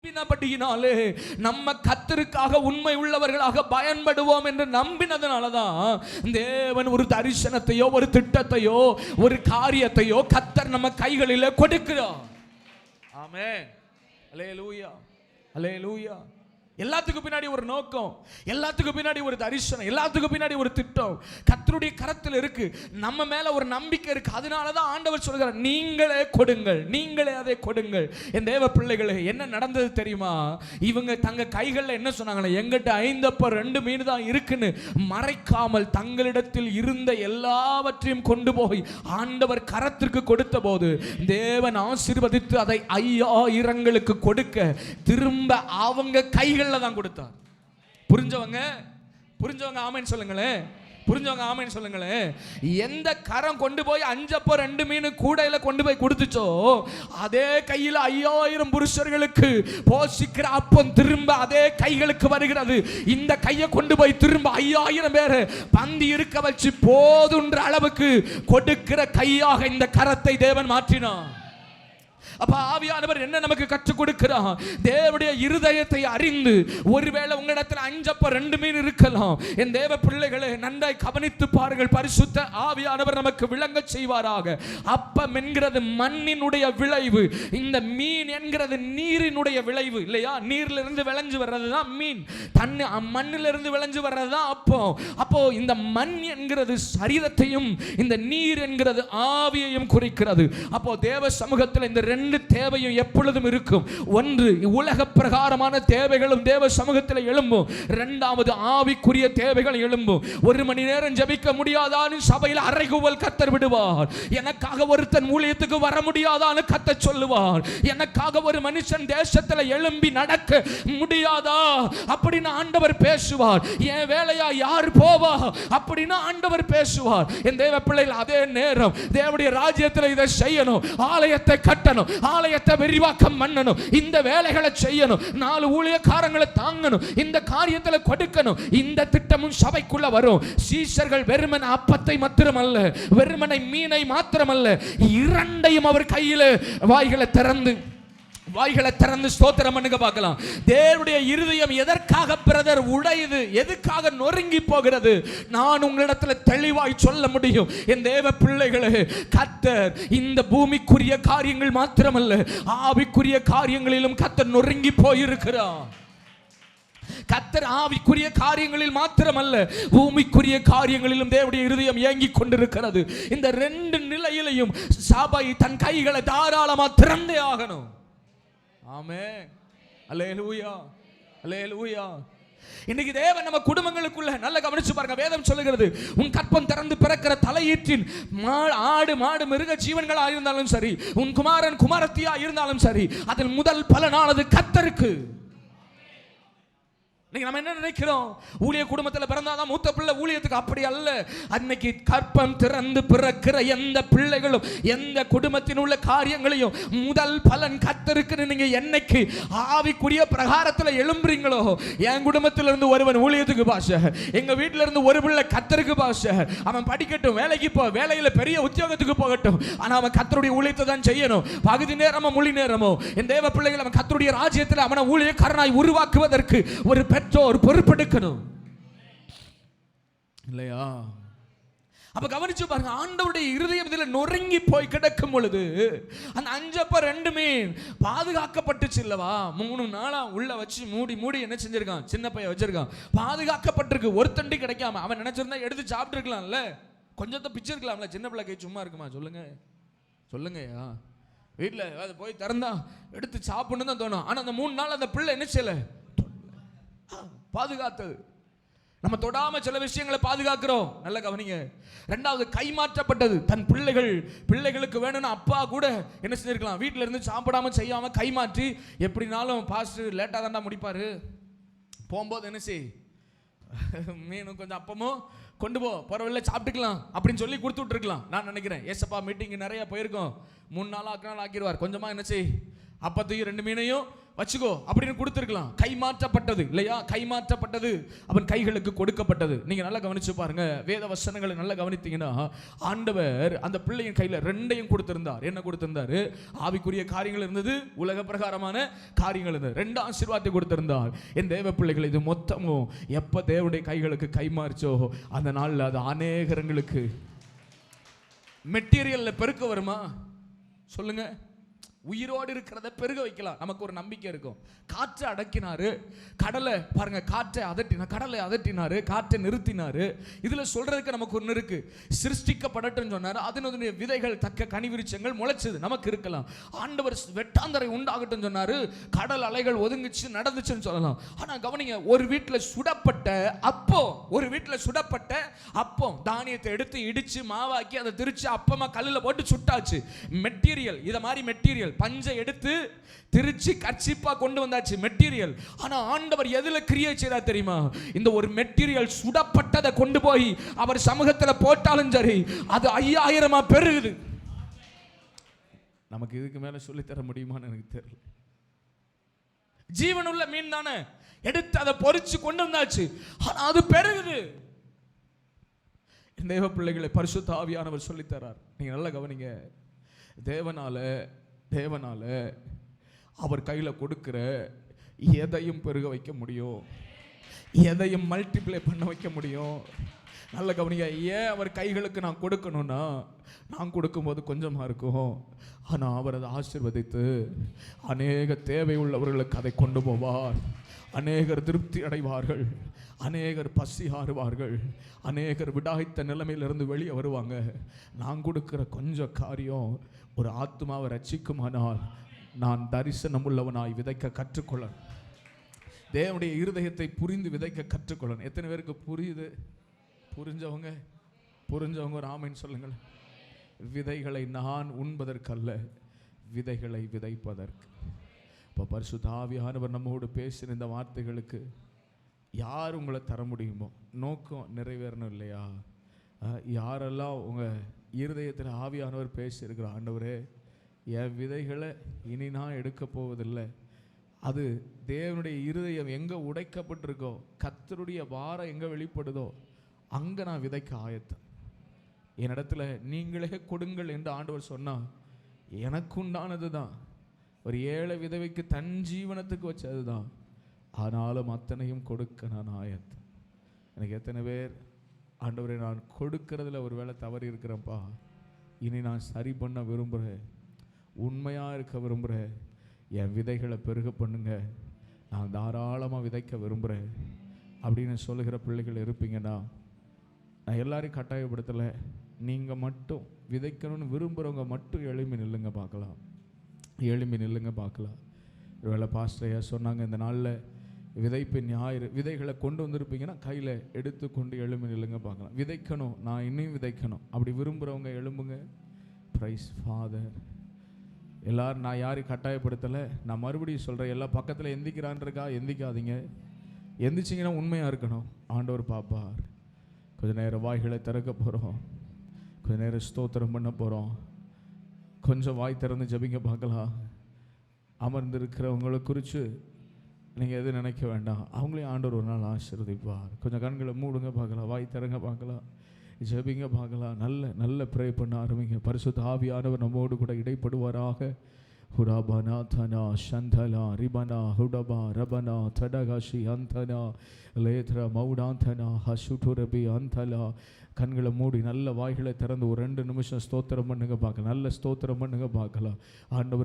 நம்பினபடியினாலே நம்ம கர்த்தருக்காக உண்மை உள்ளவர்களாக பயன்படுவோம் என்று நம்பினதுனாலதான் தேவன் ஒரு தரிசனத்தையோ ஒரு திட்டத்தையோ ஒரு காரியத்தையோ கர்த்தர் நம்ம கைகளிலே கொடுக்கிறார். ஆமென். அல்லேலூயா, அல்லேலூயா. எல்லாத்துக்கும் பின்னாடி ஒரு நோக்கம், எல்லாத்துக்கும் பின்னாடி ஒரு தரிசனம், எல்லாத்துக்கும் பின்னாடி ஒரு திட்டம் கர்த்தருடைய கரத்தில் இருக்கு. நம்ம மேல ஒரு நம்பிக்கை இருக்கு. அதனாலதான் ஆண்டவர் சொல்கிறார், நீங்களே கொடுங்கள், நீங்களே அதை கொடுங்கள். என் தேவ பிள்ளைகளே, என்ன நடந்தது தெரியுமா? இவங்க தங்க கைகளில் என்ன சொன்னாங்களே, எங்கிட்ட 5 அப்பம் 2 மீன் தான் இருக்குன்னு மறைக்காமல் தங்களிடத்தில் இருந்த எல்லாவற்றையும் கொண்டு போய் ஆண்டவர் கரத்திற்கு கொடுத்த போது தேவன் ஆசீர்வதித்து அதை 5000ங்களுக்கு கொடுக்க திரும்ப அவங்க கைகள் தான் கொடுத்தார். புரிஞ்சவங்க ஆமென் சொல்லுங்களேன். புரிஞ்சவங்க ஆமென் சொல்லுங்களேன். எந்த கரம் கொண்டு போய் 5 அப்பம் 2 மீன் கூடையில கொண்டு போய் கொடுத்துச்சோ அதே கையில் 5000 புருஷர்களுக்கு போஷிக்கிற அப்பம் திரும்ப அதே கைகளுக்கு வருகிறது. இந்த கையை கொண்டு போய் திரும்ப 5000 பேரை பந்தி இருக்க வச்சு போதுன்ற அளவுக்கு கொடுக்கிற கையாக இந்த கரத்தை தேவன் மாற்றினார். அப்ப ஆவியானவர் என்ன நமக்கு கற்றுக் கொடுக்கிறார்? தேவனுடைய இருதயத்தை அறிந்து, ஒருவேளை உங்களிடத்தில் 5 அப்பம் 2 மீன் இருக்கலாம். என் தேவ பிள்ளைகளை நன்றாய் கவனித்து பாருங்கள். பரிசுத்த ஆவியானவர் நமக்கு விளங்க செய்வாராக. அப்பம் என்கிறது மண்ணினுடைய விளைவு, இந்த மீன் என்கிறது நீரினுடைய விளைவு இல்லையா? நீரிலிருந்து விளைஞ்சு வர்றதுதான் மீன், மண்ணிலிருந்து விளைஞ்சு வர்றதுதான் அப்பம். அப்போ இந்த மண் என்கிறது சரீரத்தையும் இந்த நீர் என்கிறது ஆவியையும் குறிக்கிறது. அப்போ தேவ சமூகத்தில் இந்த 2 தேவையும் எப்பொழுதும் இருக்கும். ஒன்று உலக பிரகாரமான தேவைகளும் தேவ சமூகத்தில் எழும்பும். இரண்டாவது ஆவிக்குரிய தேவைகள் எழும்பும். 1 மணி நேரம் ஜெபிக்க முடியாதான்னு சபையில் அறைகூவல் கர்த்தர் விடுவார். எனக்காக ஒருத்தன் ஊழியத்துக்கு வர முடியாதான்னு கர்த்தர் சொல்லுவார். எனக்காக ஒரு மனுஷன் தேசத்தில் எழும்பி நடக்க முடியாதா அப்படின்னு ஆண்டவர் பேசுவார். என் வேலையா யார் போவா அப்படின்னு ஆண்டவர் பேசுவார். என் தேவ பிள்ளைகள், அதே நேரம் தேவனுடைய ராஜ்யத்தில் இதை செய்யணும், ஆலயத்தை கட்டணும், ஆலயத்தை விரிவாக்கம் பண்ணணும், இந்த வேலைகளை செய்யணும், 4 ஊழியக்காரங்களை தாங்கணும், இந்த காரியத்தில் கொடுக்கணும். இந்த திட்டமும் சபைக்குள்ள வரும். சீஷர்கள் வெறுமன அப்பத்தை மாத்திரமல்ல, வெறுமனை மீனை மாத்திரமல்ல, 2ஐயும் அவர் கையில் வாய்களை திறந்து ஸ்தோத்திரம் பண்ணுங்க பார்க்கலாம். தேவனுடைய இருதயம் எதற்காக பிரதர் உடையுது, எதுக்காக நொறுங்கி போகிறது? நான் உங்களிடத்தில் தெளிவாய் சொல்ல முடியும். என் தேவ பிள்ளைகளே, கர்த்தர் இந்த பூமிக்குரிய காரியங்கள் மாத்திரமல்ல, ஆவிக்குரிய காரியங்களிலும் கர்த்தர் நொறுங்கி போயிருக்கிறார். கர்த்தர் ஆவிக்குரிய காரியங்களில் மாத்திரமல்ல, பூமிக்குரிய காரியங்களிலும் தேவனுடைய இருதயம் ஏங்கிக் கொண்டிருக்கிறது. இந்த 2 நிலையிலையும் சபை தன் கைகளை தாராளமா திறந்தே ஆகணும். ஆமென். அல்லேலூயா, அல்லேலூயா. இன்னைக்கு தேவன் நம்ம குடும்பங்களுக்குள்ள நல்ல கவனிச்சு பாருங்க. வேதம் சொல்லுகிறது, உன் கற்பம் திறந்து பிறக்கிற தலையீற்றின் ஆடு மாடு மிருக ஜீவன்களா இருந்தாலும் சரி, உன் குமாரன் குமாரத்தியா இருந்தாலும் சரி, அதில் முதல் பலனானது கர்த்தருக்கு. நம்ம என்ன நினைக்கிறோம்? ஊழிய குடும்பத்தில் பிறந்தாதான் மூத்த பிள்ளை ஊழியத்துக்கு. அப்படி அல்ல. அன்னைக்கு கற்பம் திறந்து பிறக்கிற எந்த பிள்ளைகளும் எந்த குடும்பத்தில் உள்ள காரியங்களையும் முதல் பலன் கர்த்தருக்கு. நீங்க என்னைக்கு ஆவிக்குரிய பிரகாரத்தில் எழும்புறீங்களோ, என் குடும்பத்தில் இருந்து ஒருவன் ஊழியத்துக்கு பாஷ, எங்க வீட்டில இருந்து ஒரு பிள்ளை கர்த்தருக்கு பாஷ, அவன் படிக்கட்டும், வேலைக்கு போ, வேலையில பெரிய உத்தியோகத்துக்கு போகட்டும், ஆனா அவன் கர்த்தருடைய ஊழியத்தை தான் செய்யணும். பகுதி நேரமோ மொழி நேரமோ, என் தேவ பிள்ளைகள், அவன் கர்த்தருடைய ராஜ்யத்தில் அவனை ஊழியக்காரனாய் உருவாக்குவதற்கு ஒரு பெற்றோர் பொறுப்பெடுக்கணும் இல்லையா? அப்ப கவனிச்சு பாருங்க. ஆண்டவருடைய இருதயம் இதில் நொறுங்கி போய் கிடக்கும் பொழுது அந்த 5 அப்பம் 2 மீன் பாதுகாக்கப்பட்டுச்சு இல்லவா? 3 நாளா உள்ள வச்சு மூடி என்ன செஞ்சிருக்கான்? சின்ன பையன் வச்சிருக்கான், பாதுகாக்கப்பட்டிருக்கு. ஒரு தண்டி கிடைக்காம அவன் நினைச்சிருந்தா எடுத்து சாப்பிட்டு இருக்கலாம்ல, கொஞ்சத்தை பிச்சிருக்கலாம்ல. சின்ன பிள்ளை கை சும்மா இருக்குமா? சொல்லுங்கய்யா. வீட்டில் அதை போய் திறந்தா எடுத்து சாப்பிடணும் தான் தோணும். ஆனா அந்த 3 நாள் அந்த பிள்ளை என்ன செய்யல? பாதுகாத்தது. நம்ம தொடாம சில விஷயங்களை பாதுகாக்கிறோம். நல்ல கவனிங்க. 2வது கைமாற்றப்பட்டது. தன் பிள்ளைகளுக்கு வேணும்னு அப்பா கூட என்ன செஞ்சிருக்கலாம்? வீட்டில இருந்து சாப்பிடாம செய்யாம கைமாற்றி, எப்படினாலும் பாஸ்டர் லேட்டா தாண்டா முடிப்பாரு, போகும்போது என்ன செய், மீனும் கொஞ்சம் அப்பமும் கொண்டு போறவள்ள சாப்பிட்டுக்கலாம் அப்படின்னு சொல்லி கொடுத்து விட்டுருக்கலாம். நான் நினைக்கிறேன் ஏசப்பா மீட்டிங் நிறைய போயிருக்கோம், 3 நாள் ஆக்கினாலும் ஆக்கிடுவார். கொஞ்சமா என்ன செய், அப்பத்தையும் 2 மீனையும் வச்சுக்கோ அப்படின்னு கொடுத்துருக்கலாம். கை மாற்றப்பட்டது இல்லையா? கை மாற்றப்பட்டது, அவன் கைகளுக்கு கொடுக்கப்பட்டது. நீங்க நல்லா கவனிச்சு பாருங்க, வேத வசனங்களை நல்லா கவனித்தீங்கன்னா, ஆண்டவர் அந்த பிள்ளையின் கையில 2ஐயும் கொடுத்திருந்தார். என்ன கொடுத்திருந்தாரு? ஆவிக்குரிய காரியங்கள் இருந்தது, உலக பிரகாரமான காரியங்கள் இருந்தது. 2 ஆசீர்வாதத்தை கொடுத்திருந்தார். என் தேவ பிள்ளைகள், இது மொத்தமும் எப்ப தேவனுடைய கைகளுக்கு கை மாறிச்சோ அந்த நாள்ல அது அநேகங்களுக்கு மெட்டீரியல்ல பெருக்க வருமா? சொல்லுங்க. உயிரோடு இருக்கிறத பெருக வைக்கலாம். நமக்கு ஒரு நம்பிக்கை இருக்கும். காற்றை அடக்கினாரு, கடலை பாருங்க, காற்றை அதட்டினார், கடலை அதட்டினாரு, காற்றை நிறுத்தினாரு. இதுல சொல்றதுக்கு நமக்கு ஒன்று இருக்கு. சிருஷ்டிக்கப்படட்டும் சொன்னாரு, அதனுடைய விதைகள் தக்க கனிவிருச்சங்கள் முளைச்சது. நமக்கு இருக்கலாம். ஆண்டவர் வெட்டாந்தரை உண்டாகட்டும் சொன்னாரு, கடல் அலைகள் ஒதுங்கிச்சு நடந்துச்சுன்னு சொல்லலாம். ஆனா கவனிங்க, ஒரு வீட்டில் சுடப்பட்ட அப்பம், ஒரு வீட்டில் சுடப்பட்ட அப்பம், தானியத்தை எடுத்து இடிச்சு மாவாக்கி அதை திரிச்சு அப்பமா கல்லுல போட்டு சுட்டாச்சு. மெட்டீரியல், இத மாதிரி மெட்டீரியல், பஞ்சை எடுத்து திருச்சி கர்ச்சிப்பா கொண்டு வந்தாச்சு, மெட்டீரியல். ஆனா ஆண்டவர் எதுல கிரியேட் செய்தா தெரியுமா? இந்த ஒரு மெட்டீரியல் சுடப்பட்டதை கொண்டு போய் அவர் சமூகத்துல போட்டாலும் சரி, அது 5000 பெருகுது. நமக்கு இதுக்கு மேல சொல்லி தர முடியுமான்னு எனக்கு தெரியல. ஜீவனுள்ள மீன் தானே, எடுத்து அதை பொரிச்சு கொண்டு வந்தாச்சு, ஆனா அது பெருகுது. தேவ பிள்ளைகளை பரிசுத்த ஆவியானவர் சொல்லித் தரார். நீங்க நல்லா கவனிங்க. தேவனால அவர் கையில் கொடுக்கிற எதையும் பெருக வைக்க முடியும், எதையும் மல்டிப்ளை பண்ண வைக்க முடியும். நல்ல கவனிங்க. ஏன் அவர் கைகளுக்கு நான் கொடுக்கணும்னா, நான் கொடுக்கும்போது கொஞ்சமாக இருக்கும், ஆனால் அவர் அதை ஆசீர்வதித்து அநேக தேவை உள்ளவர்களுக்கு அதை கொண்டு போவார். அநேகர் திருப்தி அடைவார்கள், அநேகர் பசி ஆறுவார்கள், அநேகர் விடாய்த்த நிலைமையிலிருந்து வெளியே வருவாங்க. நான் கொடுக்கிற கொஞ்சம் காரியம் ஒரு ஆத்மாவை ரட்சிக்குமானால் நான் தரிசனம் உள்ளவனாய் விதைக்க கற்றுக்கொள்ள, தேவனுடைய இருதயத்தை புரிந்து விதைக்க கற்றுக்கொள்ளணும். எத்தனை பேருக்கு புரியுது? புரிஞ்சவங்க ஒரு ஆமைன்னு சொல்லுங்கள். விதைகளை நான் உண்பதற்கல்ல, விதைகளை விதைப்பதற்கு. இப்போ பரிசுத்த ஆவியானவர் நம்மோடு பேசின இந்த வார்த்தைகளுக்கு யார் உங்களை தர முடியுமோ, நோக்கம் நிறைவேறணும் இல்லையா? யாரெல்லாம் உங்கள் இருதயத்தில் ஆவியானவர் பேசியிருக்கிற, ஆண்டவரே என் விதைகளை இனி நான் எடுக்க போவதில்லை, அது தேவனுடைய இருதயம் எங்கே உடைக்கப்பட்டிருக்கோ, கர்த்தருடைய வாரம் எங்கே வெளிப்படுதோ அங்கே நான் விதைக்க ஆயத்தம். என்னிடத்துல நீங்களே கொடுங்கள் என்று ஆண்டவர் சொன்னால் எனக்கு உண்டானது தான். ஒரு ஏழை விதவைக்கு தன் ஜீவனத்துக்கு வச்சது தான், ஆனாலும் அத்தனையும் கொடுக்க நான் ஆயத்தம். எனக்கு எத்தனை பேர், ஆண்டவரை நான் கொடுக்கறதுல ஒரு வேளை தவறி இருக்கிறேன்ப்பா, இனி நான் சரி பண்ண விரும்புகிறேன், உண்மையாக இருக்க விரும்புகிறேன், என் விதைகளை பெருக பண்ணுங்க, நான் தாராளமாக விதைக்க விரும்புகிறேன் அப்படின்னு சொல்லுகிற பிள்ளைகள் இருப்பீங்கன்னா, நான் எல்லாரையும் கட்டாயப்படுத்தலை, நீங்கள் மட்டும் விதைக்கணும்னு விரும்புகிறவங்க மட்டும் எழும்பி நில்லுங்க பார்க்கலாம், எழும்பி நில்லுங்க பார்க்கலாம். ஒருவேளை பாஸ்டரையா சொன்னாங்க, இந்த நாளில் விதைப்பு ஞாயிறு, விதைகளை கொண்டு வந்திருப்பீங்கன்னா கையில் எடுத்துக்கொண்டு எழும்பி நில்லுங்க பார்க்கலாம். விதைக்கணும், நான் இன்னும் விதைக்கணும் அப்படி விரும்புகிறவங்க எழும்புங்க. Price father. எல்லாரும், நான் யாரையும் கட்டாயப்படுத்தலை, நான் மறுபடியும் சொல்கிறேன், எல்லா பக்கத்தில் எந்திக்கிறான்றக்கா எந்திக்காதீங்க. எந்திச்சிங்கன்னா உண்மையாக இருக்கணும், ஆண்டவர் பாப்பார். கொஞ்ச நேரம் வாய்களை திறக்க போகிறோம், கொஞ்ச நேரம் ஸ்தோத்திரம் பண்ண போகிறோம். கொஞ்சம் வாய் திறந்து ஜபிங்க பார்க்கலாம். அமர்ந்திருக்கிறவங்களை குறித்து நீங்கள் எதுவும் நினைக்க வேண்டாம், அவங்களையும் ஆண்டவர் ஒரு நாள் ஆசீர்வதிப்பார். கொஞ்சம் கண்களை மூடுங்க பார்க்கலாம், வாய் திறங்க பார்க்கலாம், ஜபிங்க பார்க்கலாம். நல்ல ப்ரே பண்ண ஆரம்பிங்க. பரிசுத்த ஆவியானவர் நம்மோடு கூட இடைப்படுவாராக. ஹுடாபனா தனா சந்தலா ரிபனா ஹுடபா ரபனா தடகாஷி அந்தனா லேத்ரா மௌடாந்தனா ஹசுட்டுரபி அந்தலா. கண்களை மூடி நல்ல வாய்களை திறந்து ஒரு 2 நிமிஷம் ஸ்தோத்திரம் பண்ணுங்க பார்க்கலாம். நல்ல ஸ்தோத்திரம் பண்ணுங்க பார்க்கலாம். ஆண்டவர்